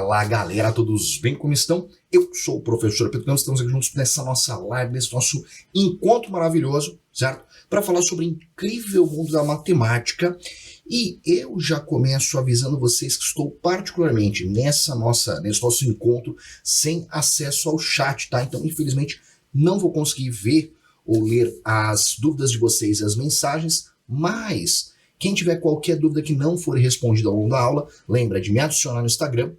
Fala galera, todos bem? Como estão? Eu sou o professor Pedro Campos, estamos aqui juntos nessa nossa live, nesse nosso encontro maravilhoso, certo? Para falar sobre o incrível mundo da matemática. E eu já começo avisando vocês que estou particularmente nesse nosso encontro sem acesso ao chat, tá? Então, infelizmente, não vou conseguir ver ou ler as dúvidas de vocês e as mensagens, mas quem tiver qualquer dúvida que não for respondida ao longo da aula, lembra de me adicionar no Instagram,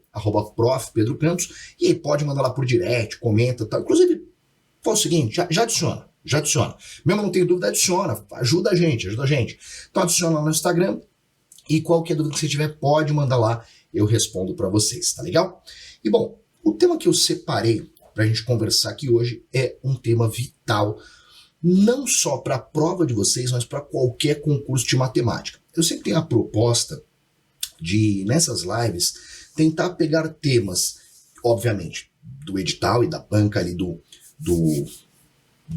@profpedrocampos, e aí pode mandar lá por direct, comenta, tá? Inclusive, faz o seguinte, já adiciona. Mesmo não tenho dúvida, adiciona, ajuda a gente. Então adiciona lá no Instagram, e qualquer dúvida que você tiver, pode mandar lá, eu respondo para vocês, tá legal? E bom, o tema que eu separei para a gente conversar aqui hoje é um tema vital, não só para a prova de vocês, mas para qualquer concurso de matemática. Eu sempre tenho a proposta de, nessas lives, tentar pegar temas, obviamente, do edital e da banca ali do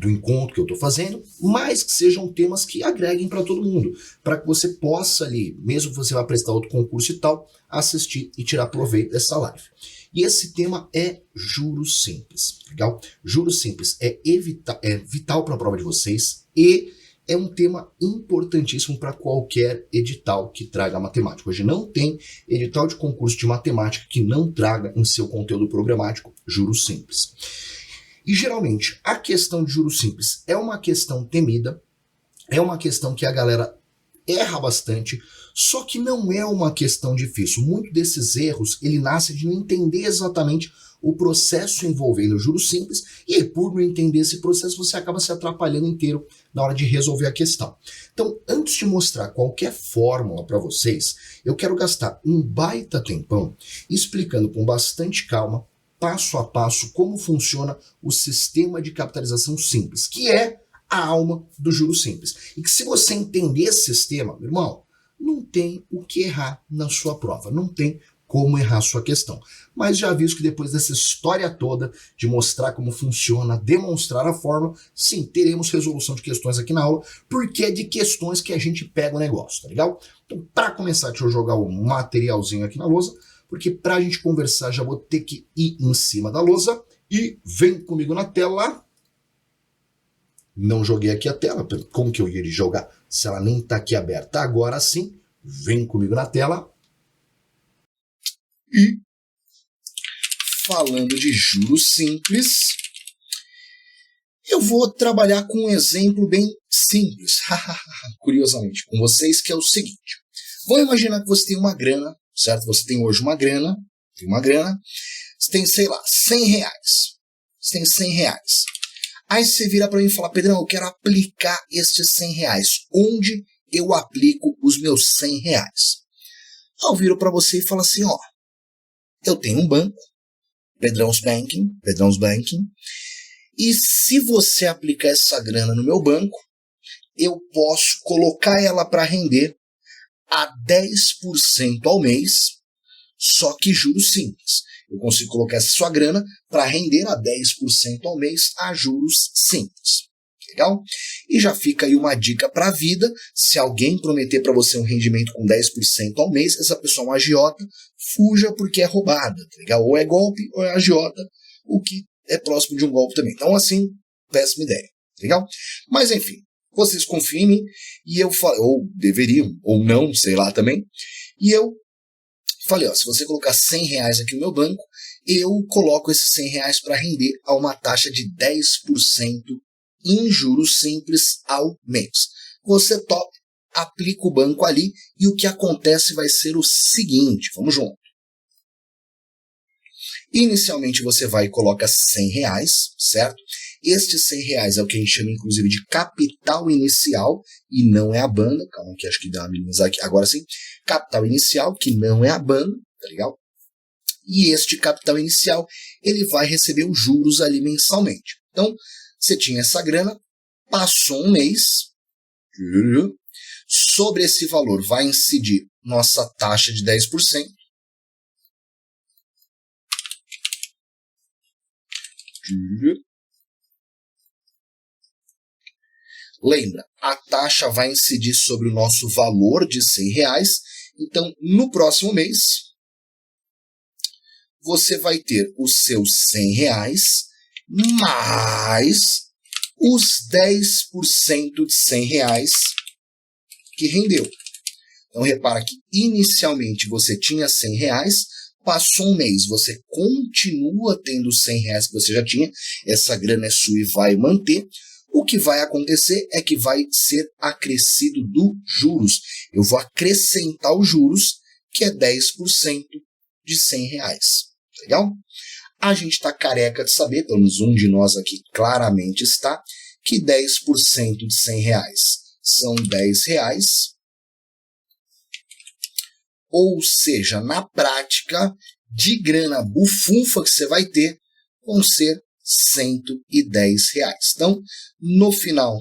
encontro que eu estou fazendo, mas que sejam temas que agreguem para todo mundo, para que você possa ali, mesmo que você vá prestar outro concurso e tal, assistir e tirar proveito dessa live. E esse tema é juros simples, legal? Juros simples é vital para a prova de vocês e é um tema importantíssimo para qualquer edital que traga matemática. Hoje não tem edital de concurso de matemática que não traga em seu conteúdo programático juros simples. E geralmente a questão de juros simples é uma questão temida, é uma questão que a galera erra bastante, só que não é uma questão difícil. Muito desses erros, ele nasce de não entender exatamente o processo envolvendo juros simples, e aí, por não entender esse processo, você acaba se atrapalhando inteiro na hora de resolver a questão. Então, antes de mostrar qualquer fórmula para vocês, eu quero gastar um baita tempão explicando com bastante calma, passo a passo, como funciona o sistema de capitalização simples, que é a alma do juros simples. E que se você entender esse sistema, meu irmão, não tem o que errar na sua prova, não tem como errar a sua questão. Mas já aviso que depois dessa história toda de mostrar como funciona, demonstrar a fórmula, sim, teremos resolução de questões aqui na aula, porque é de questões que a gente pega o negócio, tá legal? Então, para começar, deixa eu jogar o materialzinho aqui na lousa, porque para a gente conversar já vou ter que ir em cima da lousa, e vem comigo na tela. Não joguei aqui a tela, como que eu ia jogar se ela nem está aqui aberta? Agora sim, vem comigo na tela. E falando de juros simples, eu vou trabalhar com um exemplo bem simples, curiosamente, com vocês, que é o seguinte. Vamos imaginar que você tem uma grana, certo? Você tem hoje uma grana, você tem, sei lá, 100 reais. Você tem 100 reais. Aí você vira para mim e fala, Pedrão, eu quero aplicar estes 100 reais. Onde eu aplico os meus 100 reais? Eu viro para você e falo assim, ó, eu tenho um banco, Pedrão's Banking, e se você aplicar essa grana no meu banco, eu posso colocar ela para render a 10% ao mês, só que juros simples. Eu consigo colocar essa sua grana para render a 10% ao mês a juros simples. Legal? E já fica aí uma dica para a vida. Se alguém prometer para você um rendimento com 10% ao mês, essa pessoa é uma agiota, fuja porque é roubada. Tá legal? Ou é golpe ou é agiota, o que é próximo de um golpe também. Então, assim, péssima ideia. Tá legal? Mas, enfim, vocês confiam em mim, e eu falei, ou deveriam, ou não, sei lá também, e eu falei, ó, se você colocar 100 reais aqui no meu banco, eu coloco esses 100 reais para render a uma taxa de 10% em juros simples ao mês. Você topa, aplica o banco ali, e o que acontece vai ser o seguinte, vamos junto. Inicialmente você vai e coloca 100 reais, certo? Estes 100 reais é o que a gente chama, inclusive, de capital inicial, e não é a banda. Calma que acho que dá uma minimizada aqui. Agora sim, capital inicial, que não é a banda, tá legal? E este capital inicial, ele vai receber os juros ali mensalmente. Então, você tinha essa grana, passou um mês, sobre esse valor vai incidir nossa taxa de 10%. Lembra, a taxa vai incidir sobre o nosso valor de 100 reais. Então, no próximo mês, você vai ter os seus R$100 mais os 10% de R$100 que rendeu. Então, repara que inicialmente você tinha R$100, passou um mês, você continua tendo os R$100 que você já tinha, essa grana é sua e vai manter. O que vai acontecer é que vai ser acrescido do juros. Eu vou acrescentar os juros, que é 10% de R$100. Legal? A gente está careca de saber, pelo menos um de nós aqui claramente está, que 10% de R$100 são R$10. Ou seja, na prática, de grana bufunfa que você vai ter, vão ser R$110. Então, no final,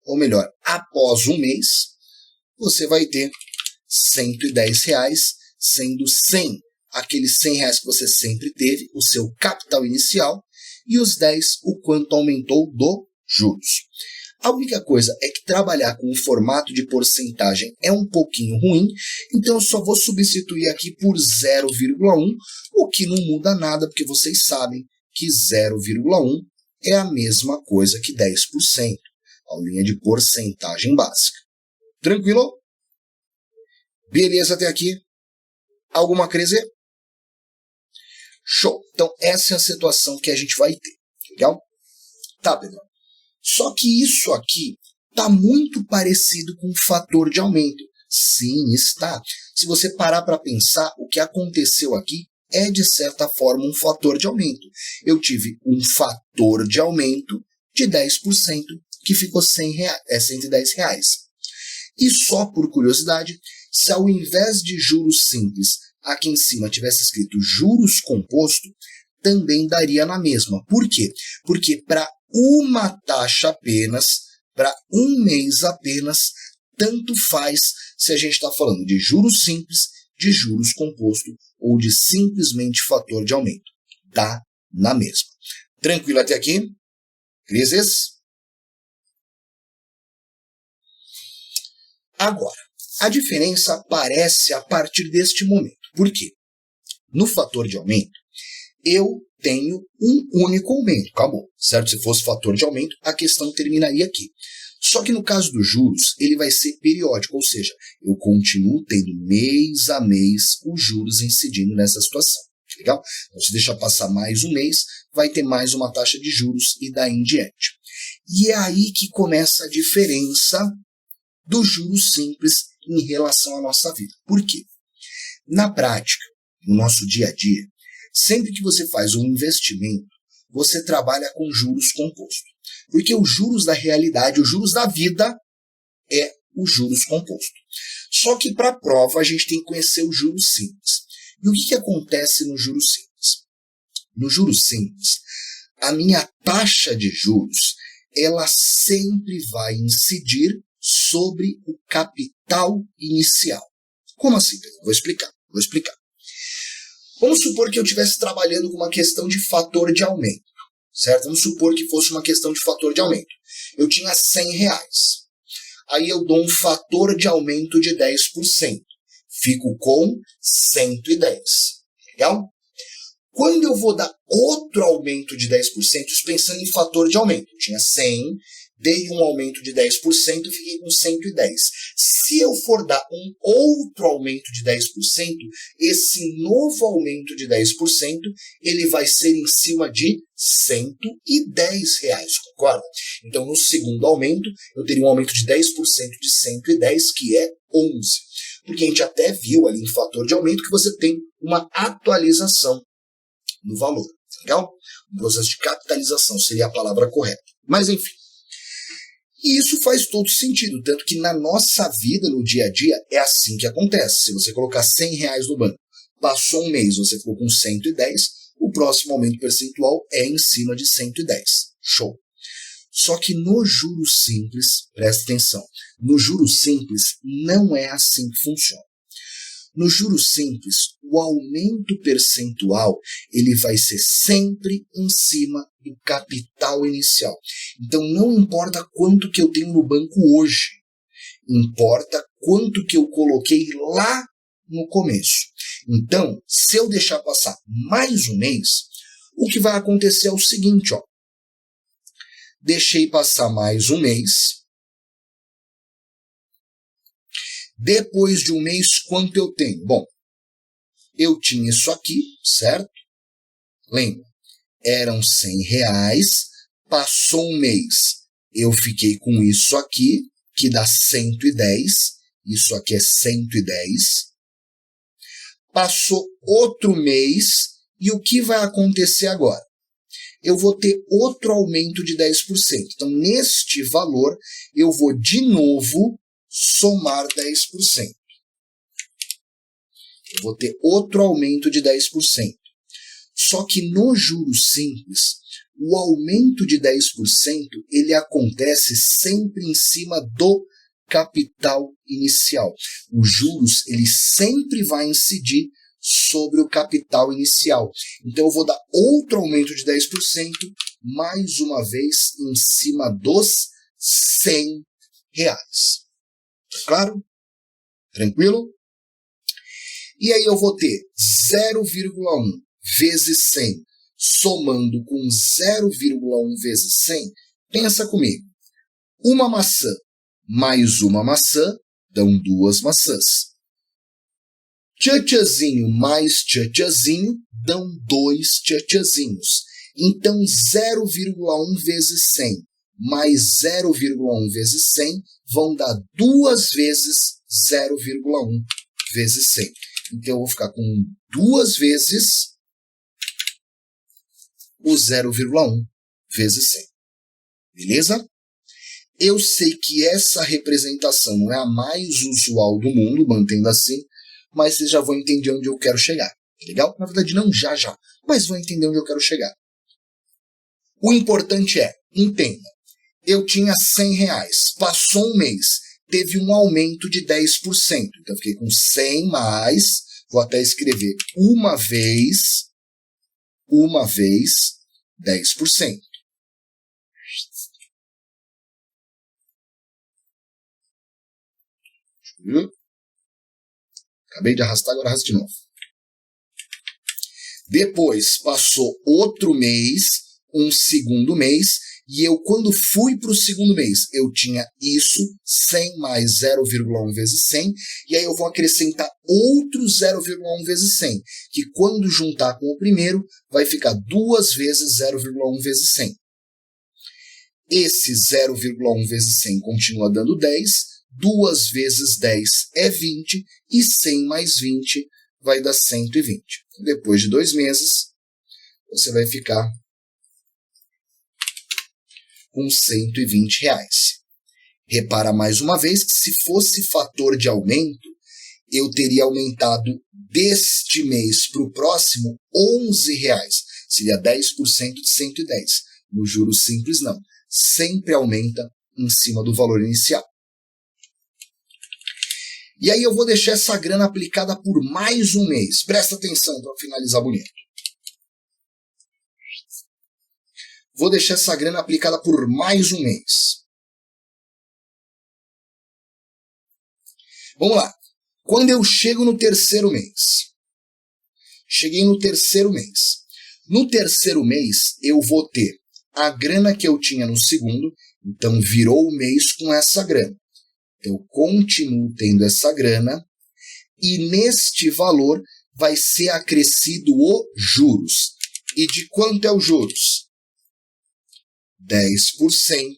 ou melhor, após um mês, você vai ter R$110, sendo 100 aqueles R$100 que você sempre teve, o seu capital inicial, e os 10 o quanto aumentou do juros. A única coisa é que trabalhar com o formato de porcentagem é um pouquinho ruim, então eu só vou substituir aqui por 0,1, o que não muda nada, porque vocês sabem que 0,1 é a mesma coisa que 10%, a linha de porcentagem básica. Tranquilo? Beleza até aqui? Alguma crise? Show! Então essa é a situação que a gente vai ter, legal? Tá, Pedro. Só que isso aqui está muito parecido com o fator de aumento. Sim, está. Se você parar para pensar, o que aconteceu aqui é, de certa forma, um fator de aumento. Eu tive um fator de aumento de 10%, que ficou R$110. E só por curiosidade, se ao invés de juros simples, aqui em cima tivesse escrito juros composto, também daria na mesma. Por quê? Porque para uma taxa apenas, para um mês apenas, tanto faz se a gente está falando de juros simples, de juros composto ou de simplesmente fator de aumento. Dá na mesma. Tranquilo até aqui? Crises? Agora, a diferença aparece a partir deste momento. Por quê? No fator de aumento, eu tenho um único aumento, acabou, certo? Se fosse fator de aumento, a questão terminaria aqui. Só que no caso dos juros, ele vai ser periódico, ou seja, eu continuo tendo mês a mês os juros incidindo nessa situação, legal? Então, se deixar passar mais um mês, vai ter mais uma taxa de juros e daí em diante. E é aí que começa a diferença do juros simples em relação à nossa vida. Por quê? Na prática, no nosso dia a dia, sempre que você faz um investimento, você trabalha com juros composto. Porque os juros da realidade, os juros da vida, é o juros composto. Só que para a prova a gente tem que conhecer os juros simples. E o que acontece no juros simples? No juros simples, a minha taxa de juros, ela sempre vai incidir sobre o capital inicial. Como assim, Pedro? Vou explicar. Vamos supor que eu estivesse trabalhando com uma questão de fator de aumento, certo? Vamos supor que fosse uma questão de fator de aumento. Eu tinha R$100. Aí eu dou um fator de aumento de 10%. Fico com 110. Legal? Quando eu vou dar outro aumento de 10%, pensando em fator de aumento, eu tinha 100, dei um aumento de 10% e fiquei com 110. Se eu for dar um outro aumento de 10%, esse novo aumento de 10%, ele vai ser em cima de R$110, concorda? Então, no segundo aumento, eu teria um aumento de 10% de 110, que é 11. Porque a gente até viu ali em fator de aumento que você tem uma atualização no valor, legal? Um processo de capitalização seria a palavra correta. Mas, enfim. E isso faz todo sentido, tanto que na nossa vida, no dia a dia, é assim que acontece. Se você colocar R$100 no banco, passou um mês, você ficou com 110, o próximo aumento percentual é em cima de 110. Show! Só que no juros simples, presta atenção, no juros simples não é assim que funciona. No juros simples, o aumento percentual ele vai ser sempre em cima do capital inicial. Então não importa quanto que eu tenho no banco hoje, importa quanto que eu coloquei lá no começo. Então, se eu deixar passar mais um mês, o que vai acontecer é o seguinte, ó. Deixei passar mais um mês. Depois de um mês, quanto eu tenho? Bom, eu tinha isso aqui, certo? Lembra? Eram R$100, passou um mês, eu fiquei com isso aqui, que dá 110, isso aqui é 110. Passou outro mês, e o que vai acontecer agora? Eu vou ter outro aumento de 10%. Então, neste valor, eu vou de novo somar 10%. Eu vou ter outro aumento de 10%. Só que no juros simples, o aumento de 10% ele acontece sempre em cima do capital inicial. Os juros ele sempre vai incidir sobre o capital inicial. Então eu vou dar outro aumento de 10%, mais uma vez em cima dos R$100. Tá claro? Tranquilo? E aí eu vou ter 0,1 vezes 100, somando com 0,1 vezes 100, pensa comigo. Uma maçã mais uma maçã dão 2 maçãs. Tchatchazinho mais tchatchazinho dão 2 tchatchazinhos. Então 0,1 vezes 100 mais 0,1 vezes 100 vão dar 2 vezes 0,1 vezes 100. Então eu vou ficar com 2 vezes o 0,1 vezes 100. Beleza? Eu sei que essa representação não é a mais usual do mundo, mantendo assim, mas vocês já vão entender onde eu quero chegar. Legal? Na verdade, não já, mas vão entender onde eu quero chegar. O importante é, entenda, eu tinha R$100, passou um mês, teve um aumento de 10%. Então, eu fiquei com 100 mais, vou até escrever uma vez, 10%. Acabei de arrastar, agora arrasto de novo. Depois, passou outro mês, um segundo mês, e eu, quando fui para o segundo mês, eu tinha isso, 100 mais 0,1 vezes 100, e aí eu vou acrescentar outro 0,1 vezes 100, que quando juntar com o primeiro, vai ficar 2 vezes 0,1 vezes 100. Esse 0,1 vezes 100 continua dando 10, 2 vezes 10 é 20, e 100 mais 20 vai dar 120. Depois de 2 meses, você vai ficar com R$120. Repara mais uma vez que se fosse fator de aumento, eu teria aumentado deste mês para o próximo R$11. Seria 10% de 110. No juros simples, não. Sempre aumenta em cima do valor inicial. E aí eu vou deixar essa grana aplicada por mais um mês. Presta atenção para finalizar bonito. Vou deixar essa grana aplicada por mais um mês. Vamos lá. Quando eu chego no terceiro mês. Cheguei no terceiro mês. No terceiro mês, eu vou ter a grana que eu tinha no segundo. Então, virou o mês com essa grana. Eu continuo tendo essa grana. E neste valor vai ser acrescido o juros. E de quanto é o juros? 10%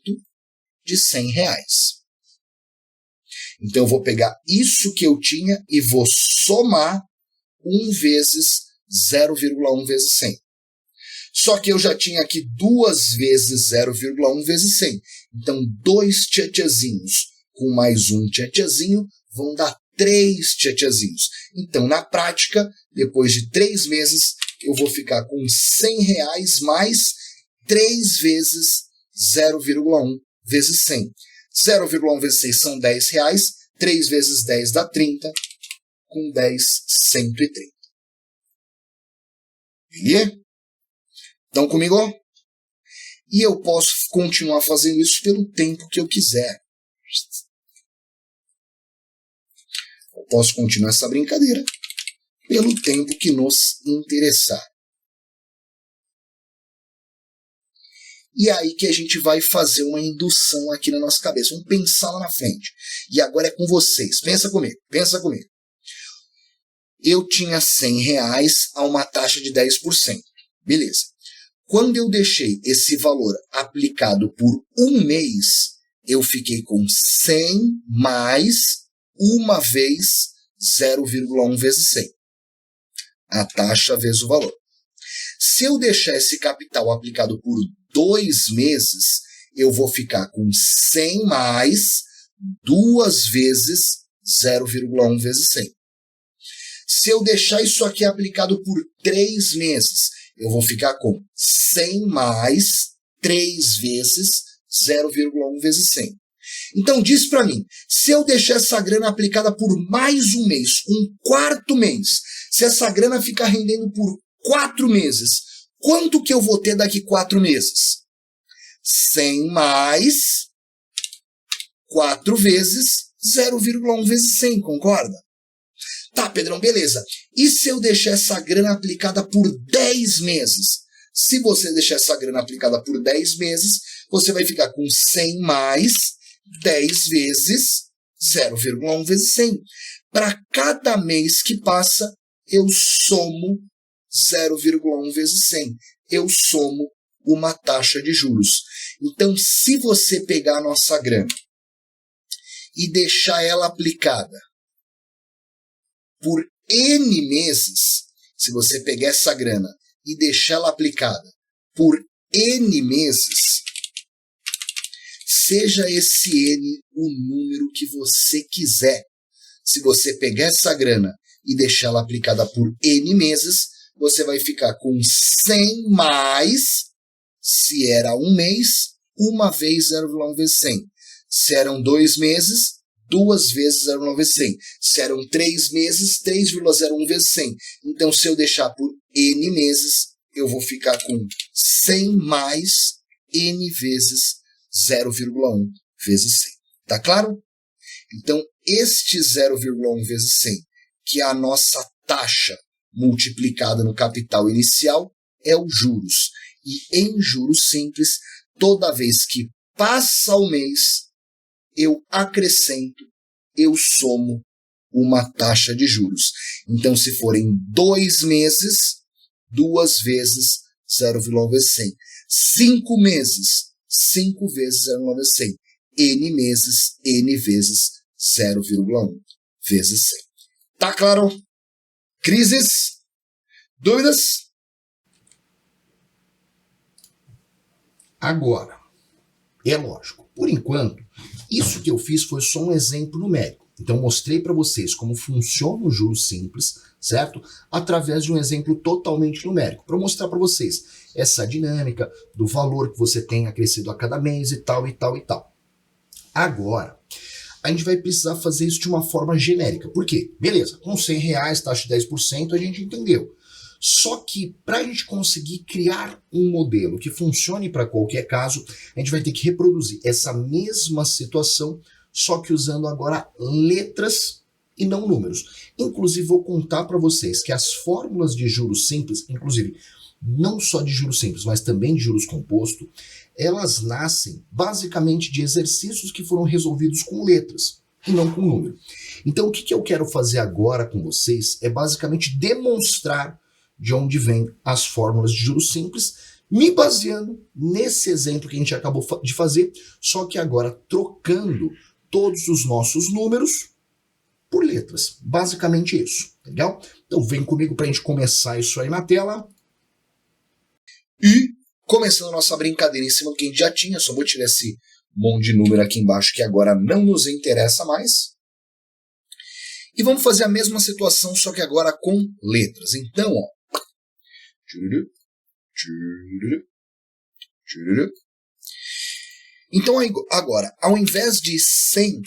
de R$100. Então, eu vou pegar isso que eu tinha e vou somar 1 vezes 0,1 vezes 100. Só que eu já tinha aqui 2 vezes 0,1 vezes 100. Então, 2 tchatchazinhos com mais um tchatchazinho vão dar 3 tchatchazinhos. Então, na prática, depois de 3 meses, eu vou ficar com R$100 mais 3 vezes 0,1 vezes 100. 0,1 vezes 6 são R$10. 3 vezes 10 dá 30. Com 10, 130. Beleza? Estão comigo? E eu posso continuar fazendo isso pelo tempo que eu quiser. posso continuar essa brincadeira pelo tempo que nos interessar. E aí que a gente vai fazer uma indução aqui na nossa cabeça. Vamos pensar lá na frente. E agora é com vocês. Pensa comigo, pensa comigo. Eu tinha R$100 a uma taxa de 10%. Beleza. Quando eu deixei esse valor aplicado por um mês, eu fiquei com 100 mais uma vez 0,1 vezes 100. A taxa vezes o valor. Se eu deixar esse capital aplicado por 2 meses, eu vou ficar com 100 mais 2 vezes 0,1 vezes 100. Se eu deixar isso aqui aplicado por 3 meses, eu vou ficar com 100 mais 3 vezes 0,1 vezes 100. Então diz para mim, se eu deixar essa grana aplicada por mais um mês, um quarto mês, se essa grana ficar rendendo por 4 meses, quanto que eu vou ter daqui 4 meses? 100 mais 4 vezes 0,1 vezes 100, concorda? Tá, Pedrão, beleza. E se eu deixar essa grana aplicada por 10 meses? Se você deixar essa grana aplicada por 10 meses, você vai ficar com 100 mais 10 vezes 0,1 vezes 100. Para cada mês que passa, eu somo 0,1 vezes 100. Eu somo uma taxa de juros. Então, se você pegar a nossa grana e deixar ela aplicada por N meses, se você pegar essa grana e deixar ela aplicada por N meses, seja esse N o número que você quiser. Se você pegar essa grana e deixar ela aplicada por N meses, você vai ficar com 100 mais, se era um mês, uma vez 0,1 vezes 100. Se eram 2 meses, 2 vezes 0,1 vezes 100. Se eram 3 meses, 3,01 vezes 100. Então, se eu deixar por N meses, eu vou ficar com 100 mais N vezes 0,1 vezes 100. Tá claro? Então, este 0,1 vezes 100, que é a nossa taxa multiplicada no capital inicial, é os juros. E em juros simples, toda vez que passa o mês, eu acrescento, eu somo uma taxa de juros. Então, se forem 2 meses, 2 vezes 0,1 vezes 100. 5 meses, 5 vezes 0,1 vezes 100. N meses, N vezes 0,1 vezes 100. Tá claro? Crises? Dúvidas? Agora, é lógico, por enquanto, isso que eu fiz foi só um exemplo numérico. Então, mostrei para vocês como funciona o juros simples, certo? Através de um exemplo totalmente numérico, para mostrar para vocês essa dinâmica do valor que você tem acrescido a cada mês e tal, e tal, e tal. Agora, a gente vai precisar fazer isso de uma forma genérica. Por quê? Beleza, com R$100, taxa de 10%, a gente entendeu. Só que para a gente conseguir criar um modelo que funcione para qualquer caso, a gente vai ter que reproduzir essa mesma situação, só que usando agora letras e não números. Inclusive, vou contar para vocês que as fórmulas de juros simples, inclusive não só de juros simples, mas também de juros composto, elas nascem basicamente de exercícios que foram resolvidos com letras e não com número. Então, o que eu quero fazer agora com vocês é basicamente demonstrar de onde vêm as fórmulas de juros simples, me baseando nesse exemplo que a gente acabou de fazer, só que agora trocando todos os nossos números por letras. Basicamente isso, legal? Então vem comigo para a gente começar isso aí na tela. E começando a nossa brincadeira em cima do que a gente já tinha, só vou tirar esse monte de número aqui embaixo que agora não nos interessa mais. E vamos fazer a mesma situação, só que agora com letras. Então, ó. Então agora, ao invés de R$100,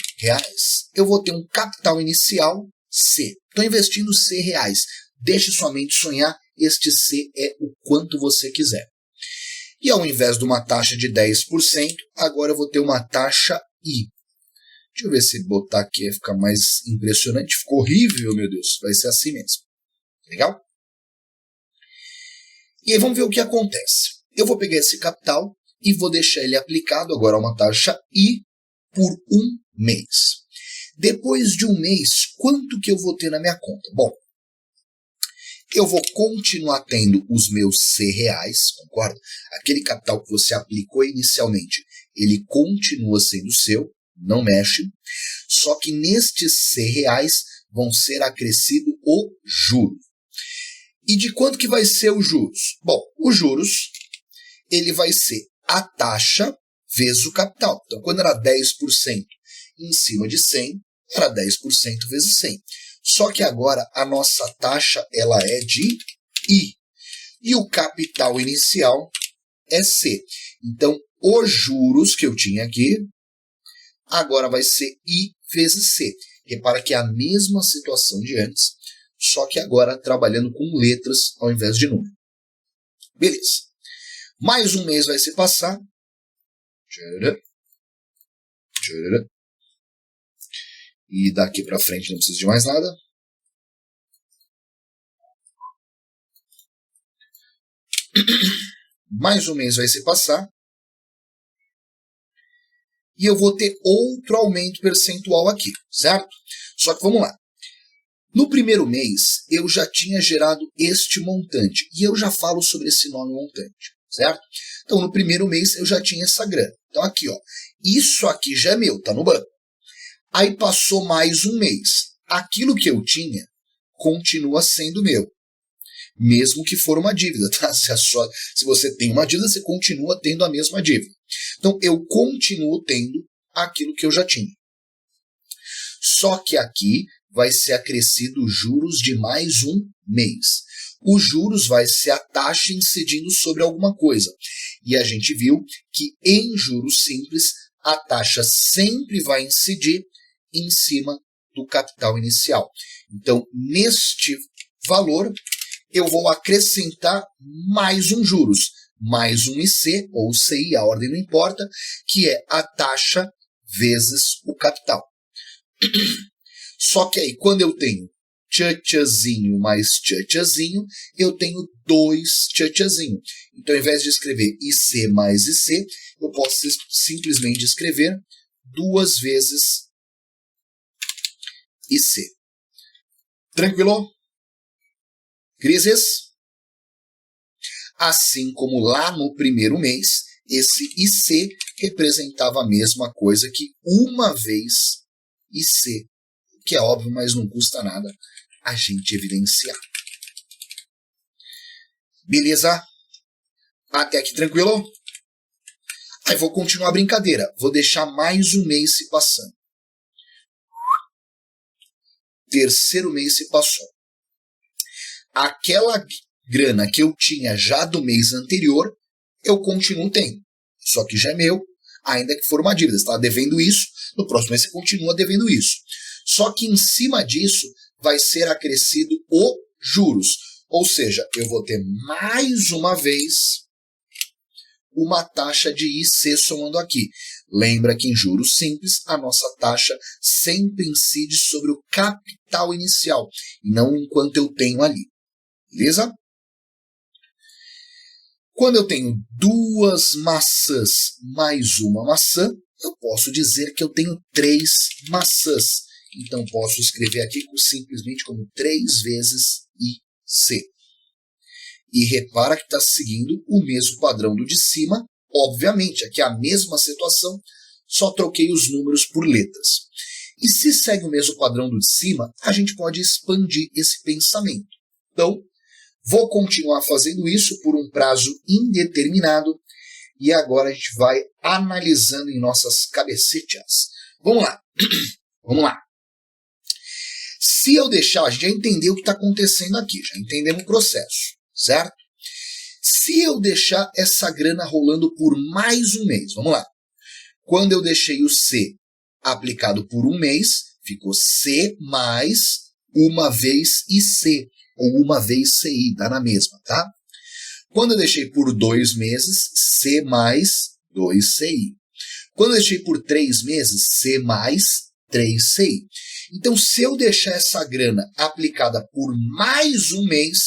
eu vou ter um capital inicial C. Estou investindo R$100. Deixe sua mente sonhar, este C é o quanto você quiser. E ao invés de uma taxa de 10%, agora eu vou ter uma taxa I. Deixa eu ver se botar aqui vai ficar mais impressionante. Ficou horrível, meu Deus. Vai ser assim mesmo. Legal? E aí vamos ver o que acontece. Eu vou pegar esse capital e vou deixar ele aplicado agora a uma taxa I por um mês. Depois de um mês, quanto que eu vou ter na minha conta? Bom, eu vou continuar tendo os meus C reais, concorda? Aquele capital que você aplicou inicialmente, ele continua sendo seu, não mexe. Só que nestes C reais vão ser acrescido o juro. E de quanto que vai ser os juros? Bom, os juros, ele vai ser a taxa vezes o capital. Então, quando era 10% em cima de 100, era 10% vezes 100. Só que agora a nossa taxa ela é de I. E o capital inicial é C. Então, os juros que eu tinha aqui, agora vai ser I vezes C. Repara que é a mesma situação de antes, só que agora trabalhando com letras ao invés de número. Beleza. Mais um mês vai se passar. E daqui para frente não precisa de mais nada. Mais um mês vai se passar. E eu vou ter outro aumento percentual aqui, certo? Só que vamos lá. No primeiro mês, eu já tinha gerado este montante. E eu já falo sobre esse nome montante, certo? Então, no primeiro mês, eu já tinha essa grana. Então, aqui, ó. Isso aqui já é meu, tá no banco. Aí passou mais um mês. Aquilo que eu tinha continua sendo meu. Mesmo que for uma dívida, tá? Se você tem uma dívida, você continua tendo a mesma dívida. Então, eu continuo tendo aquilo que eu já tinha. Só que aqui vai ser acrescido juros de mais um mês. Os juros vai ser a taxa incidindo sobre alguma coisa. E a gente viu que em juros simples, a taxa sempre vai incidir em cima do capital inicial. Então, neste valor, eu vou acrescentar mais um juros, mais um IC, ou CI, a ordem não importa, que é a taxa vezes o capital. Só que aí, quando eu tenho tchatchazinho mais tchatchazinho, eu tenho dois tchatchazinho. Então, ao invés de escrever IC mais IC, eu posso simplesmente escrever duas vezes IC. Tranquilo? Crises? Assim como lá no primeiro mês, esse IC representava a mesma coisa que uma vez IC, que é óbvio, mas não custa nada a gente evidenciar. Beleza? Até aqui tranquilo? Aí vou continuar a brincadeira. Vou deixar mais um mês se passando. Terceiro mês se passou. Aquela grana que eu tinha já do mês anterior, eu continuo tendo. Só que já é meu, ainda que for uma dívida. Você está devendo isso, no próximo mês você continua devendo isso. Só que em cima disso vai ser acrescido o juros. Ou seja, eu vou ter mais uma vez uma taxa de IC somando aqui. Lembra que em juros simples, a nossa taxa sempre incide sobre o capital inicial, e não enquanto eu tenho ali. Beleza? Quando eu tenho duas maçãs mais uma maçã, eu posso dizer que eu tenho 3 maçãs. Então, posso escrever aqui simplesmente como 3 vezes IC. E repara que está seguindo o mesmo padrão do de cima. Obviamente, aqui é a mesma situação, só troquei os números por letras. E se segue o mesmo padrão do de cima, a gente pode expandir esse pensamento. Então, vou continuar fazendo isso por um prazo indeterminado. E agora a gente vai analisando em nossas cabecetas. Vamos lá. Vamos lá. Se eu deixar, a gente já entendeu o que está acontecendo aqui, já entendemos o processo, certo? Se eu deixar essa grana rolando por mais um mês, vamos lá. Quando eu deixei o C aplicado por um mês, ficou C mais uma vez IC, ou uma vez CI, tá na mesma, tá? Quando eu deixei por 2 meses, C mais 2CI. Quando eu deixei por 3 meses, C mais 3 CI. Então, se eu deixar essa grana aplicada por mais um mês,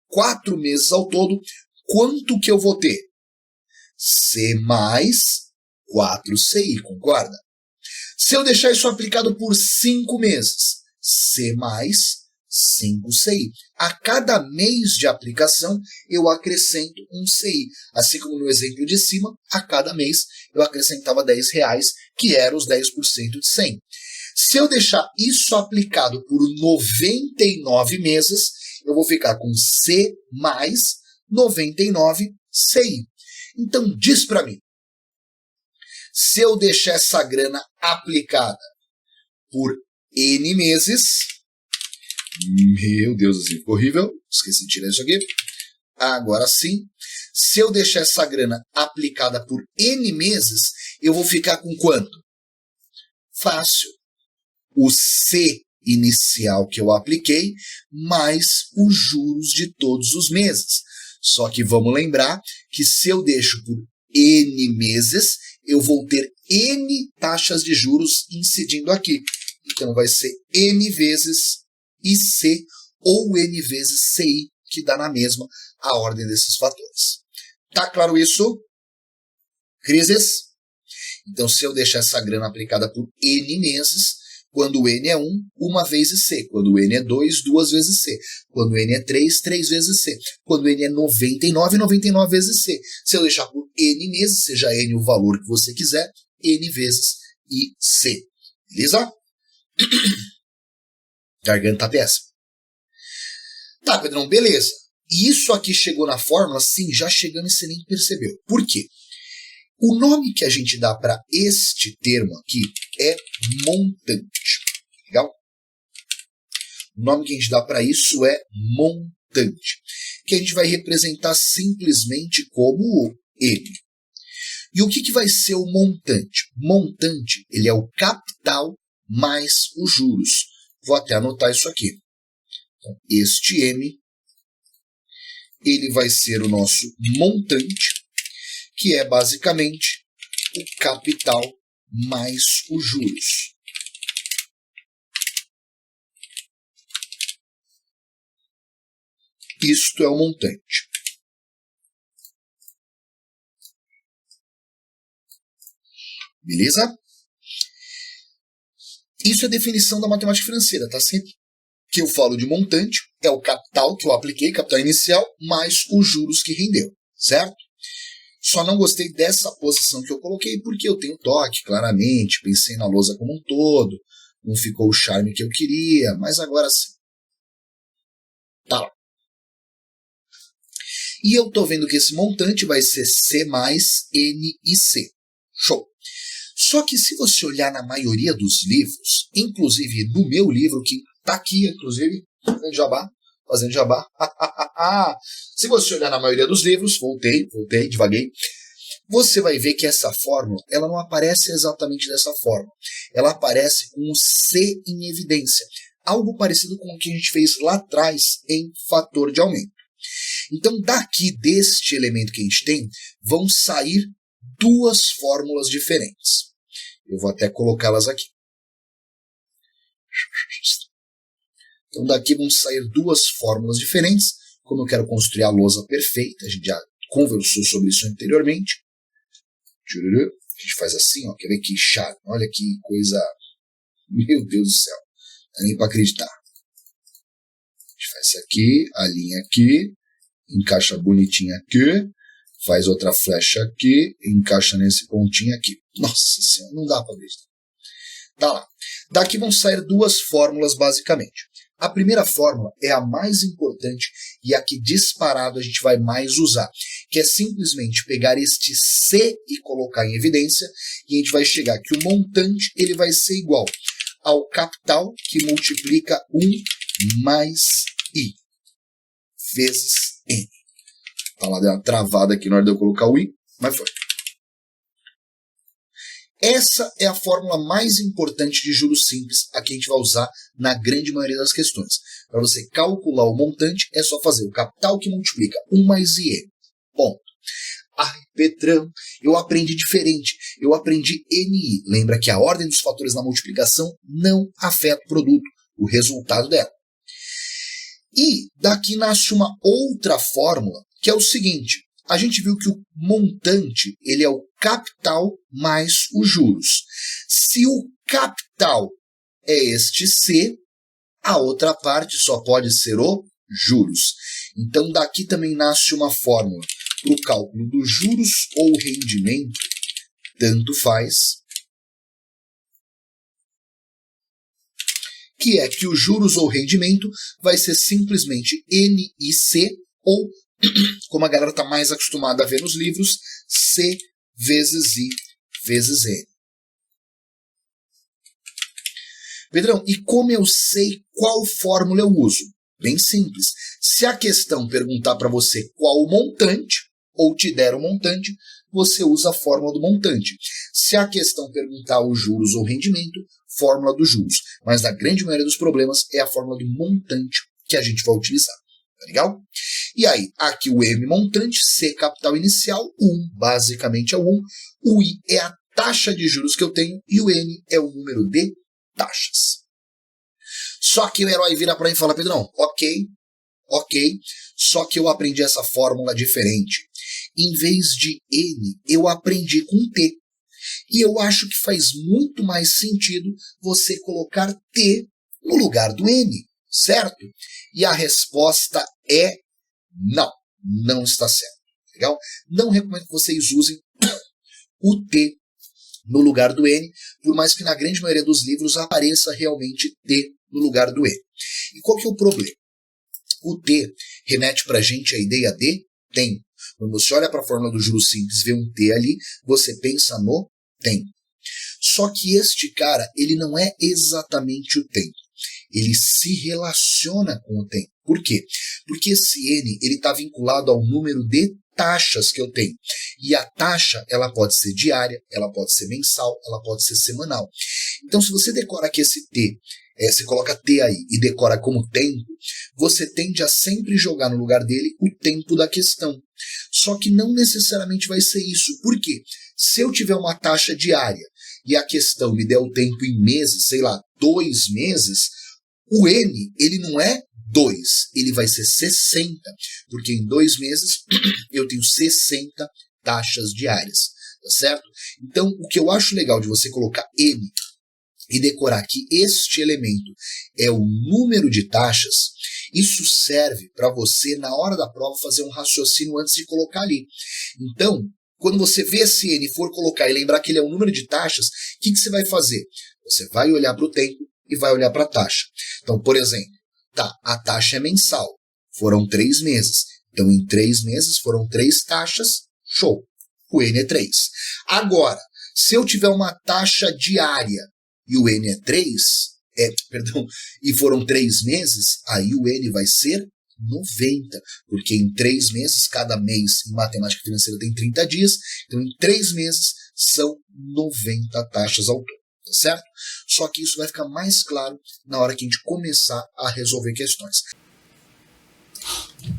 4 meses ao todo, quanto que eu vou ter? C mais 4 CI, concorda? Se eu deixar isso aplicado por 5 meses, C mais 5 CI. A cada mês de aplicação, eu acrescento um CI. Assim como no exemplo de cima, a cada mês eu acrescentava R$10, que eram os 10% de 100. Se eu deixar isso aplicado por 99 meses, eu vou ficar com C mais 99 CI. Então, diz para mim, se eu deixar essa grana aplicada por N meses, meu Deus, assim, ficou horrível, esqueci de tirar isso aqui, agora sim, se eu deixar essa grana aplicada por N meses, eu vou ficar com quanto? Fácil. O C inicial que eu apliquei, mais os juros de todos os meses. Só que vamos lembrar que se eu deixo por N meses, eu vou ter N taxas de juros incidindo aqui. Então vai ser N vezes IC ou N vezes CI, que dá na mesma a ordem desses fatores. Tá claro isso? Crises? Então se eu deixar essa grana aplicada por N meses, quando o N é 1, uma vezes C. Quando o N é 2, 2 vezes C. Quando o N é 3, 3 vezes C. Quando o N é 99, 99 vezes C. Se eu deixar por N meses, seja N o valor que você quiser, N vezes IC. Beleza? Garganta péssima. Tá, Pedrão, beleza. E isso aqui chegou na fórmula? Sim, já chegando e você nem percebeu. Por quê? O nome que a gente dá para este termo aqui é montante. Legal? O nome que a gente dá para isso é montante, que a gente vai representar simplesmente como M. E o que vai ser o montante? Montante, ele é o capital mais os juros. Vou até anotar isso aqui. Então, este M, ele vai ser o nosso montante, que é basicamente o capital mais os juros. Isto é o montante. Beleza? Isso é a definição da matemática financeira, tá? Sempre que eu falo de montante, é o capital que eu apliquei, capital inicial, mais os juros que rendeu, certo? Só não gostei dessa posição que eu coloquei porque eu tenho toque, claramente, pensei na lousa como um todo, não ficou o charme que eu queria, mas agora sim. Tá lá. E eu tô vendo que esse montante vai ser C mais N e C. Show! Só que se você olhar na maioria dos livros, inclusive no meu livro, que tá aqui, inclusive, fazendo jabá. Se você olhar na maioria dos livros, voltei, devaguei, você vai ver que essa fórmula, ela não aparece exatamente dessa forma. Ela aparece com o C em evidência. Algo parecido com o que a gente fez lá atrás em fator de aumento. Então, daqui deste elemento que a gente tem, vão sair duas fórmulas diferentes. Eu vou até colocá-las aqui. Então, daqui vão sair duas fórmulas diferentes. Como eu quero construir a lousa perfeita, a gente já conversou sobre isso anteriormente. A gente faz assim, ó, quer ver que chato? Olha que coisa... Meu Deus do céu. Não dá nem para acreditar. A gente faz isso aqui, a linha aqui, encaixa bonitinho aqui, faz outra flecha aqui, encaixa nesse pontinho aqui. Nossa Senhora, não dá para acreditar. Tá lá. Daqui vão sair duas fórmulas, basicamente. A primeira fórmula é a mais importante e a que disparado a gente vai mais usar, que é simplesmente pegar este C e colocar em evidência, e a gente vai chegar que o montante ele vai ser igual ao capital que multiplica 1 mais I vezes N. Tá lá, deu uma travada aqui na hora de eu colocar o I, mas foi. Essa é a fórmula mais importante de juros simples, a que a gente vai usar na grande maioria das questões. Para você calcular o montante, é só fazer o capital que multiplica 1 mais IN. Ponto. Ai, Pedrão, eu aprendi diferente. Eu aprendi NI. Lembra que a ordem dos fatores na multiplicação não afeta o produto, o resultado dela. E daqui nasce uma outra fórmula, que é o seguinte. A gente viu que o montante ele é o capital mais os juros. Se o capital é este C, a outra parte só pode ser o juros. Então daqui também nasce uma fórmula para o cálculo dos juros ou rendimento, tanto faz, que é que o juros ou rendimento vai ser simplesmente NIC, ou, como a galera está mais acostumada a ver nos livros, C vezes I vezes N. Pedrão, e como eu sei qual fórmula eu uso? Bem simples. Se a questão perguntar para você qual o montante, ou te der o montante, você usa a fórmula do montante. Se a questão perguntar os juros ou rendimento, fórmula dos juros. Mas na grande maioria dos problemas é a fórmula do montante que a gente vai utilizar. Tá legal? E aí, aqui o M montante, C capital inicial, 1 basicamente é o 1. O I é a taxa de juros que eu tenho e o N é o número de taxas. Só que o herói vira para mim e fala, Pedrão, ok, só que eu aprendi essa fórmula diferente. Em vez de N, eu aprendi com T. E eu acho que faz muito mais sentido você colocar T no lugar do N, certo? E a resposta é não, não está certo. Legal? Não recomendo que vocês usem o T no lugar do N, por mais que na grande maioria dos livros apareça realmente T no lugar do N. E qual que é o problema? O T remete para a gente a ideia de tempo. Quando você olha para a fórmula do juros simples e vê um T ali, você pensa no tempo. Só que este cara, ele não é exatamente o tempo. Ele se relaciona com o tempo. Por quê? Porque esse N ele está vinculado ao número de taxas que eu tenho. E a taxa, ela pode ser diária, ela pode ser mensal, ela pode ser semanal. Então, se você decora aqui esse T, você coloca T aí e decora como tempo, você tende a sempre jogar no lugar dele o tempo da questão. Só que não necessariamente vai ser isso. Por quê? Se eu tiver uma taxa diária e a questão me der o tempo em meses, sei lá, 2 meses, o N, ele não é 2, ele vai ser 60, porque em 2 meses eu tenho 60 taxas diárias, tá certo? Então, o que eu acho legal de você colocar N e decorar que este elemento é o número de taxas, isso serve para você, na hora da prova, fazer um raciocínio antes de colocar ali. Então, quando você vê esse N e for colocar e lembrar que ele é um número de taxas, o que você vai fazer? Você vai olhar para o tempo e vai olhar para a taxa. Então, por exemplo, a taxa é mensal, foram 3 meses. Então, em 3 meses foram 3 taxas, show. O N é 3. Agora, se eu tiver uma taxa diária e o N é 3, e foram 3 meses, aí o N vai ser 90, porque em 3 meses, cada mês em matemática financeira tem 30 dias, então em 3 meses são 90 taxas ao todo, tá certo? Só que isso vai ficar mais claro na hora que a gente começar a resolver questões.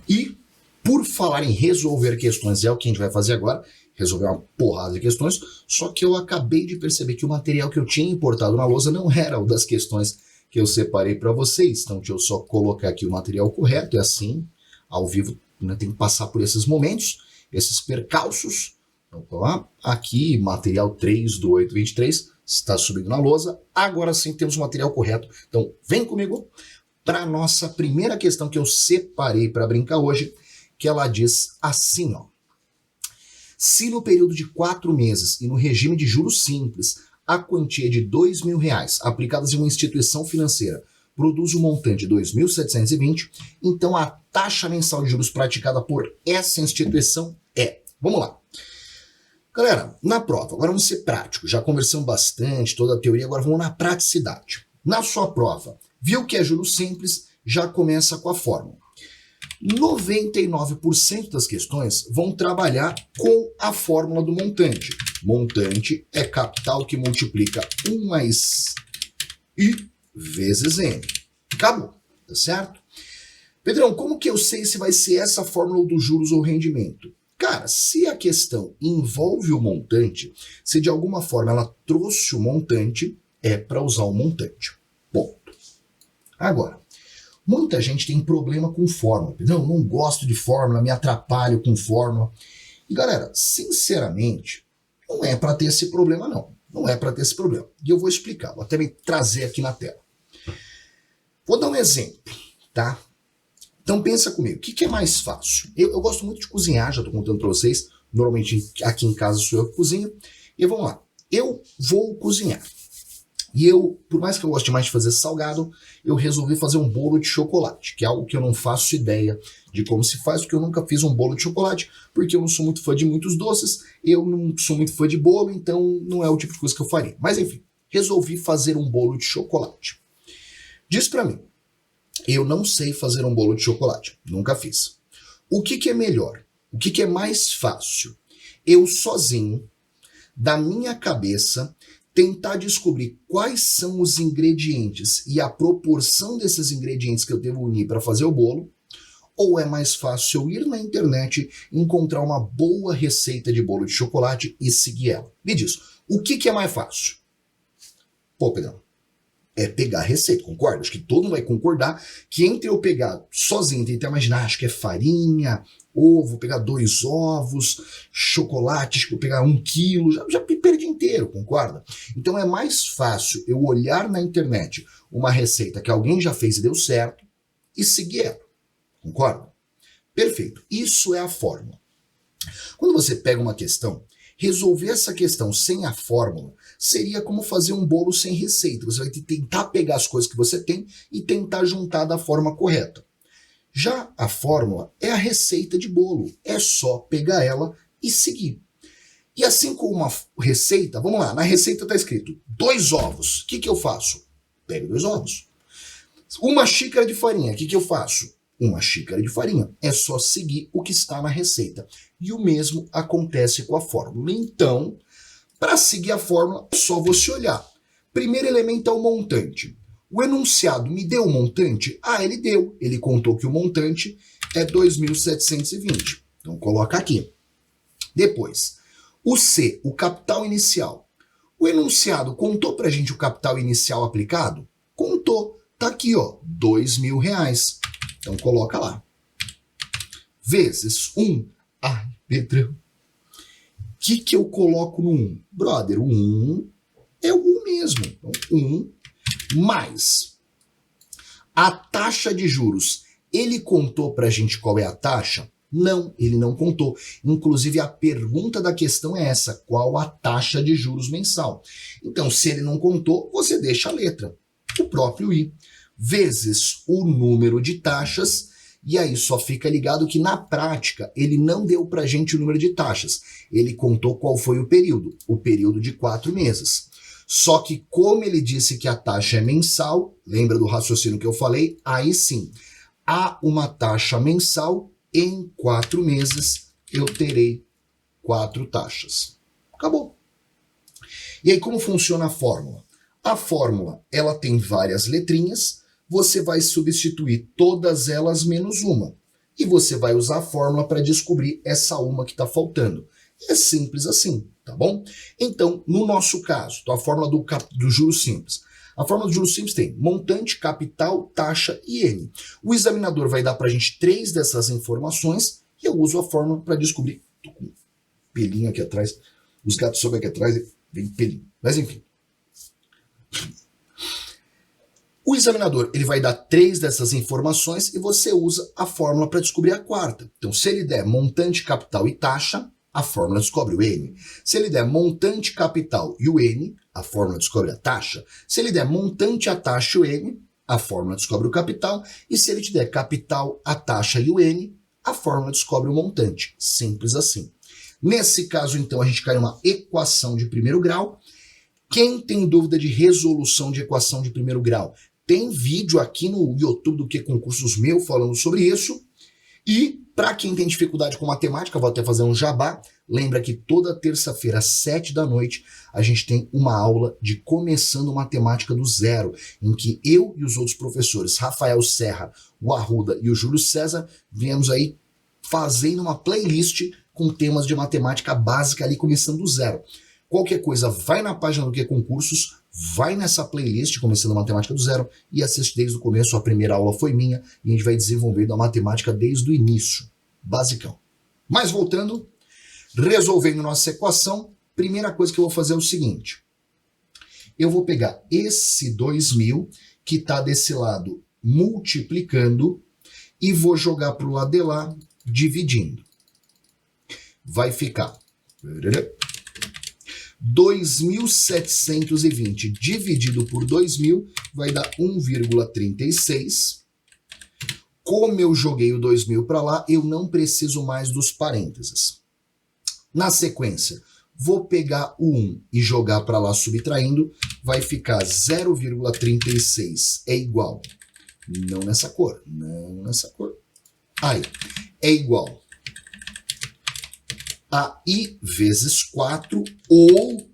E, por falar em resolver questões, é o que a gente vai fazer agora, resolver uma porrada de questões, só que eu acabei de perceber que o material que eu tinha importado na lousa não era o das questões que eu separei para vocês. Então, deixa eu só colocar aqui o material correto, é assim, ao vivo, né, tem que passar por esses momentos, esses percalços. Então, aqui, material 3 do 823, está subindo na lousa. Agora sim temos o material correto. Então, vem comigo para a nossa primeira questão que eu separei para brincar hoje, que ela diz assim, ó. Se no período de 4 meses e no regime de juros simples, a quantia de R$2.000 aplicadas em uma instituição financeira produz um montante de 2.720, então a taxa mensal de juros praticada por essa instituição é... Vamos lá. Galera, na prova, agora vamos ser práticos. Já conversamos bastante, toda a teoria, agora vamos na praticidade. Na sua prova, viu que é juros simples, já começa com a fórmula. 99% das questões vão trabalhar com a fórmula do montante. Montante é capital que multiplica 1 mais I vezes N. Acabou, tá certo? Pedrão, como que eu sei se vai ser essa fórmula do juros ou rendimento? Cara, se a questão envolve o montante, se de alguma forma ela trouxe o montante, é para usar o montante. Ponto. Agora, muita gente tem problema com fórmula. Não gosto de fórmula, me atrapalho com fórmula. E galera, sinceramente, não é para ter esse problema não. Não é para ter esse problema. E eu vou explicar, vou até me trazer aqui na tela. Vou dar um exemplo, tá? Então pensa comigo, o que é mais fácil? Eu gosto muito de cozinhar, já estou contando para vocês. Normalmente aqui em casa sou eu que cozinho. E vamos lá, eu vou cozinhar. E eu, por mais que eu goste mais de fazer salgado, eu resolvi fazer um bolo de chocolate, que é algo que eu não faço ideia de como se faz, porque eu nunca fiz um bolo de chocolate, porque eu não sou muito fã de muitos doces, eu não sou muito fã de bolo, então não é o tipo de coisa que eu faria. Mas enfim, resolvi fazer um bolo de chocolate. Diz pra mim, eu não sei fazer um bolo de chocolate, nunca fiz. O que é melhor? O que é mais fácil? Eu sozinho, da minha cabeça, tentar descobrir quais são os ingredientes e a proporção desses ingredientes que eu devo unir para fazer o bolo, ou é mais fácil eu ir na internet, encontrar uma boa receita de bolo de chocolate e seguir ela? Me diz, o que é mais fácil? Pô, Pedrão, é pegar a receita, concorda? Acho que todo mundo vai concordar que entre eu pegar sozinho, tentar imaginar, acho que é farinha, ovo, pegar 2 ovos, chocolate, acho que eu pegar 1 quilo, já me perdi inteiro, concorda? Então é mais fácil eu olhar na internet uma receita que alguém já fez e deu certo e seguir ela, concorda? Perfeito, isso é a fórmula. Quando você pega uma questão, resolver essa questão sem a fórmula seria como fazer um bolo sem receita. Você vai tentar pegar as coisas que você tem e tentar juntar da forma correta. Já a fórmula é a receita de bolo. É só pegar ela e seguir. E assim como uma receita, vamos lá, na receita está escrito 2 ovos. O que eu faço? Pego 2 ovos. 1 xícara de farinha. O que eu faço? 1 xícara de farinha. É só seguir o que está na receita. E o mesmo acontece com a fórmula. Então, para seguir a fórmula, é só você olhar. Primeiro elemento é o montante. O enunciado me deu o montante? Ah, ele deu. Ele contou que o montante é 2.720. Então, coloca aqui. Depois, o C, o capital inicial. O enunciado contou para a gente o capital inicial aplicado? Contou. Tá aqui, ó, R$2.000. Então, coloca lá. Vezes 1. Ai, Pedrão. O que eu coloco no 1? Brother, o 1 é o 1 mesmo. Então, 1 mais a taxa de juros. Ele contou para a gente qual é a taxa? Não, ele não contou. Inclusive, a pergunta da questão é essa: qual a taxa de juros mensal? Então, se ele não contou, você deixa a letra, o próprio I, vezes o número de taxas. E aí só fica ligado que na prática ele não deu para a gente o número de taxas. Ele contou qual foi o período de 4 meses. Só que como ele disse que a taxa é mensal, lembra do raciocínio que eu falei? Aí sim, há uma taxa mensal, em 4 meses eu terei 4 taxas. Acabou. E aí como funciona a fórmula? A fórmula, ela tem várias letrinhas, você vai substituir todas elas menos uma. E você vai usar a fórmula para descobrir essa uma que está faltando. É simples assim, tá bom? Então, no nosso caso, a fórmula do juros simples. A fórmula do juros simples tem montante, capital, taxa e N. O examinador vai dar para a gente 3 dessas informações e eu uso a fórmula para descobrir. Tô com um pelinho aqui atrás, os gatos sobem aqui atrás e vem pelinho. Mas enfim. O examinador ele vai dar 3 dessas informações e você usa a fórmula para descobrir a 4ª. Então, se ele der montante, capital e taxa, a fórmula descobre o N. Se ele der montante, capital e o N, a fórmula descobre a taxa. Se ele der montante, a taxa e o N, a fórmula descobre o capital. E se ele te der capital, a taxa e o N, a fórmula descobre o montante. Simples assim. Nesse caso, então, a gente cai numa equação de primeiro grau. Quem tem dúvida de resolução de equação de primeiro grau? Tem vídeo aqui no YouTube do Que Concursos meu falando sobre isso. E para quem tem dificuldade com matemática, vou até fazer um jabá. Lembra que toda terça-feira, às 7 da noite, a gente tem uma aula de Começando Matemática do Zero, em que eu e os outros professores, Rafael Serra, o Arruda e o Júlio César, viemos aí fazendo uma playlist com temas de matemática básica ali começando do zero. Qualquer coisa, vai na página do Que Concursos, vai nessa playlist Começando Matemática do Zero e assiste desde o começo. A primeira aula foi minha e a gente vai desenvolvendo a matemática desde o início. Basicão. Mas voltando, resolvendo nossa equação, primeira coisa que eu vou fazer é o seguinte. Eu vou pegar esse 2.000 que está desse lado multiplicando e vou jogar para o lado de lá dividindo. Vai ficar 2.720 dividido por 2.000 vai dar 1,36. Como eu joguei o 2.000 para lá, eu não preciso mais dos parênteses. Na sequência, vou pegar o 1 e jogar para lá subtraindo, vai ficar 0,36 é igual, não nessa cor, aí, é igual a I vezes 4 ou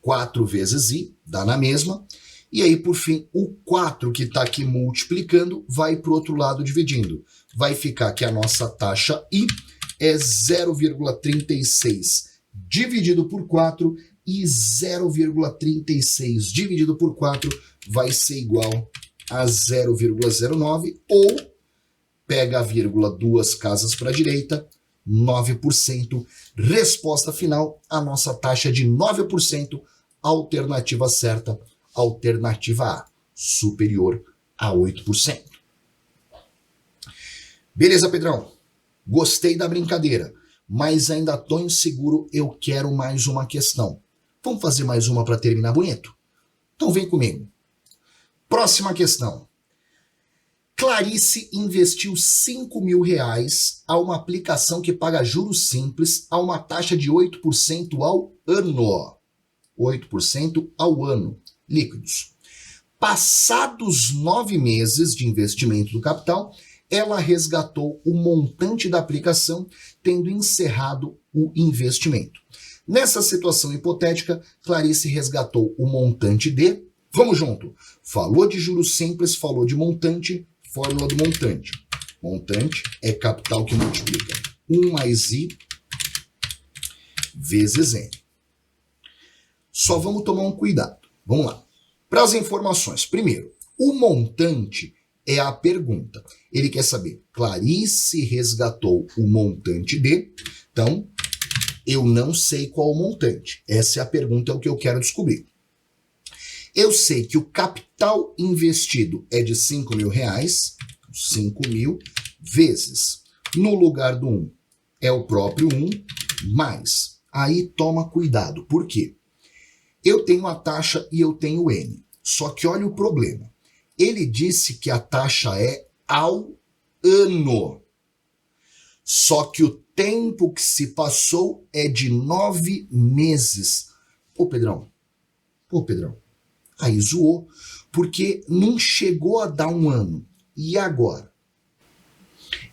4 vezes I, dá na mesma. E aí, por fim, o 4 que está aqui multiplicando vai para o outro lado dividindo. Vai ficar que a nossa taxa I é 0,36 dividido por 4 e 0,36 dividido por 4 vai ser igual a 0,09 ou, pega a vírgula duas casas para a direita, 9%. Resposta final, a nossa taxa de 9%, alternativa certa, alternativa A, superior a 8%. Beleza, Pedrão? Gostei da brincadeira, mas ainda estou inseguro, eu quero mais uma questão. Vamos fazer mais uma para terminar bonito? Então vem comigo. Próxima questão. Clarice investiu R$5.000 a uma aplicação que paga juros simples a uma taxa de 8% ao ano. 8% ao ano, líquidos. Passados 9 meses de investimento do capital, ela resgatou o montante da aplicação, tendo encerrado o investimento. Nessa situação hipotética, Clarice resgatou o montante de... Vamos junto. Falou de juros simples, falou de montante, fórmula do montante. Montante é capital que multiplica 1 mais I vezes N. Só vamos tomar um cuidado. Vamos lá. Para as informações. Primeiro, o montante é a pergunta. Ele quer saber, Clarice resgatou o montante de... Então, eu não sei qual o montante. Essa é a pergunta, é o que eu quero descobrir. Eu sei que o capital investido é de R$5.000, 5.000 vezes, no lugar do 1 é o próprio 1, mais. Aí toma cuidado, por quê? Eu tenho a taxa e eu tenho N, só que olha o problema. Ele disse que a taxa é ao ano, só que o tempo que se passou é de 9 meses. Pô, Pedrão, aí zoou, porque não chegou a dar um ano. E agora?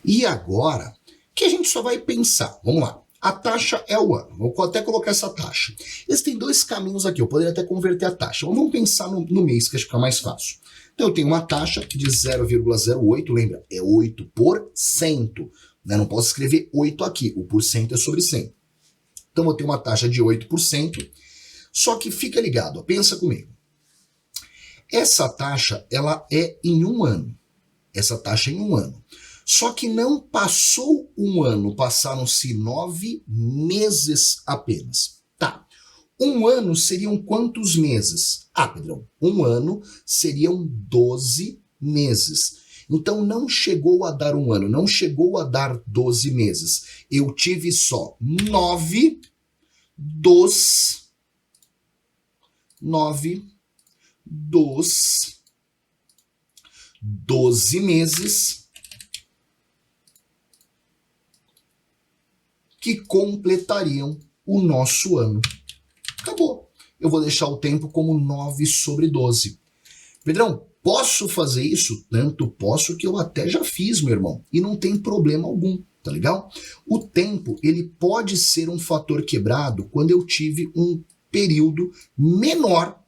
E agora que a gente só vai pensar, vamos lá, a taxa é o ano, vou até colocar essa taxa. Eles têm dois caminhos aqui, eu poderia até converter a taxa, mas vamos pensar no mês, que acho que fica mais fácil. Então eu tenho uma taxa de 0,08, lembra, é 8%, né? Não posso escrever 8 aqui, o porcento é sobre 100. Então eu tenho uma taxa de 8%, só que fica ligado, ó, pensa comigo. Essa taxa, ela é em um ano. Essa taxa é em um ano. Só que não passou um ano, passaram-se 9 meses apenas. Tá. Um ano seriam quantos meses? Ah, Pedrão, um ano seriam 12 meses. Então não chegou a dar um ano, não chegou a dar 12 meses. Eu tive só 9 dos 12 meses que completariam o nosso ano. Acabou. Eu vou deixar o tempo como 9 sobre 12. Pedrão, posso fazer isso? Tanto posso que eu até já fiz, meu irmão. E não tem problema algum, tá legal? O tempo, ele pode ser um fator quebrado quando eu tive um período menor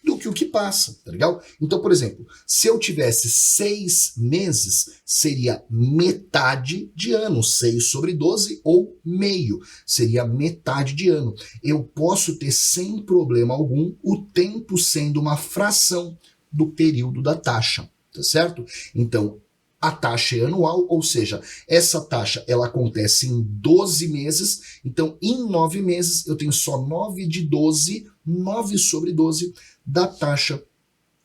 do que o que passa, tá legal? Então, por exemplo, se eu tivesse 6 meses, seria metade de ano, 6 sobre 12 ou meio, seria metade de ano. Eu posso ter sem problema algum o tempo sendo uma fração do período da taxa, tá certo? Então, a taxa é anual, ou seja, essa taxa ela acontece em 12 meses, então em 9 meses eu tenho só 9 de 12, 9 sobre 12 da taxa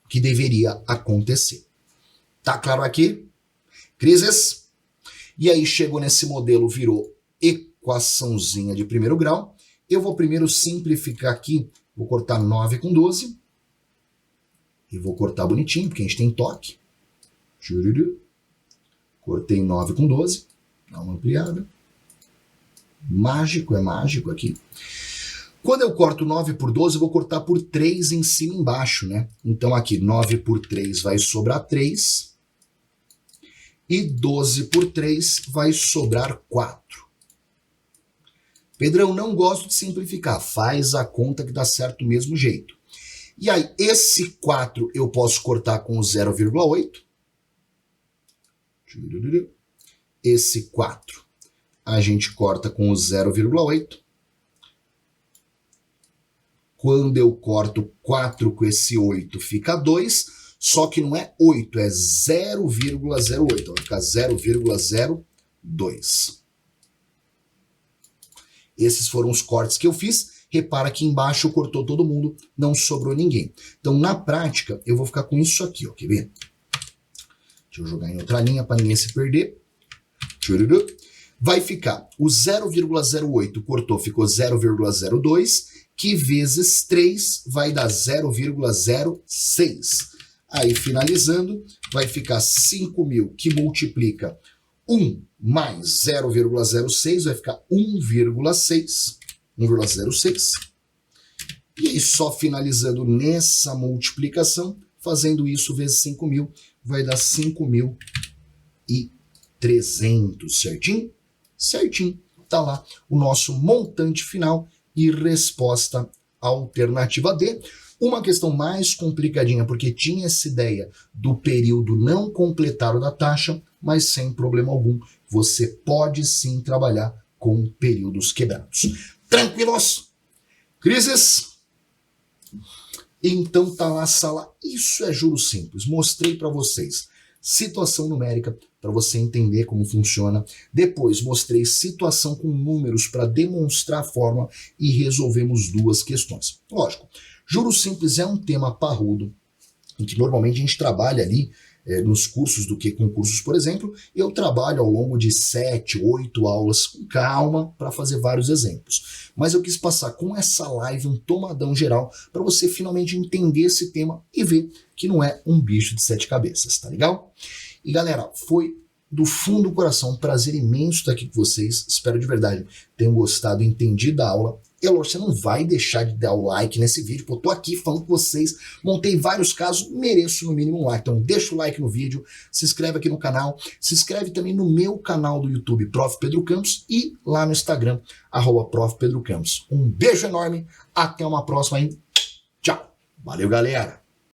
que deveria acontecer. Tá claro aqui? Crises? E aí chegou nesse modelo, virou equaçãozinha de primeiro grau. Eu vou primeiro simplificar aqui, vou cortar 9 com 12, e vou cortar bonitinho, porque a gente tem toque. Cortei 9 com 12, dá uma ampliada. Mágico, é mágico aqui. Quando eu corto 9 por 12, eu vou cortar por 3 em cima e embaixo, né? Então aqui, 9 por 3 vai sobrar 3. E 12 por 3 vai sobrar 4. Pedrão, não gosto de simplificar. Faz a conta que dá certo do mesmo jeito. E aí, esse 4 eu posso cortar com o 0,8. Esse 4 a gente corta com o 0,8. Quando eu corto 4 com esse 8, fica 2, só que não é 8, é 0,08, então vai ficar 0,02. Esses foram os cortes que eu fiz. Repara que embaixo cortou todo mundo, não sobrou ninguém. Então, na prática, eu vou ficar com isso aqui, ó, quer ver? Deixa eu jogar em outra linha para ninguém se perder. Vai ficar o 0,08 cortou, ficou 0,02, que vezes 3 vai dar 0,06. Aí, finalizando, vai ficar 5.000, que multiplica 1 mais 0,06, vai ficar 1,06. E aí, só finalizando nessa multiplicação, fazendo isso vezes 5.000, vai dar 5.300, certinho? Certinho. Tá lá o nosso montante final e resposta alternativa D. Uma questão mais complicadinha, porque tinha essa ideia do período não completado da taxa, mas sem problema algum, você pode sim trabalhar com períodos quebrados. Tranquilos? Crises? Então tá lá a sala. Isso é juros simples. Mostrei para vocês situação numérica para você entender como funciona. Depois mostrei situação com números para demonstrar a fórmula e resolvemos 2 questões. Lógico, juros simples é um tema parrudo, em que normalmente a gente trabalha ali nos cursos do que concursos, por exemplo. Eu trabalho ao longo de 7, 8 aulas com calma para fazer vários exemplos. Mas eu quis passar com essa live um tomadão geral para você finalmente entender esse tema e ver que não é um bicho de 7 cabeças, tá legal? E galera, foi do fundo do coração um prazer imenso estar aqui com vocês. Espero de verdade tenham gostado e entendido a aula. E você não vai deixar de dar o like nesse vídeo, porque eu tô aqui falando com vocês, montei vários casos, mereço no mínimo um like. Então deixa o like no vídeo, se inscreve aqui no canal, se inscreve também no meu canal do YouTube, Prof. Pedro Campos, e lá no Instagram, @Prof. Pedro Campos. Um beijo enorme, até uma próxima, hein? Tchau. Valeu, galera!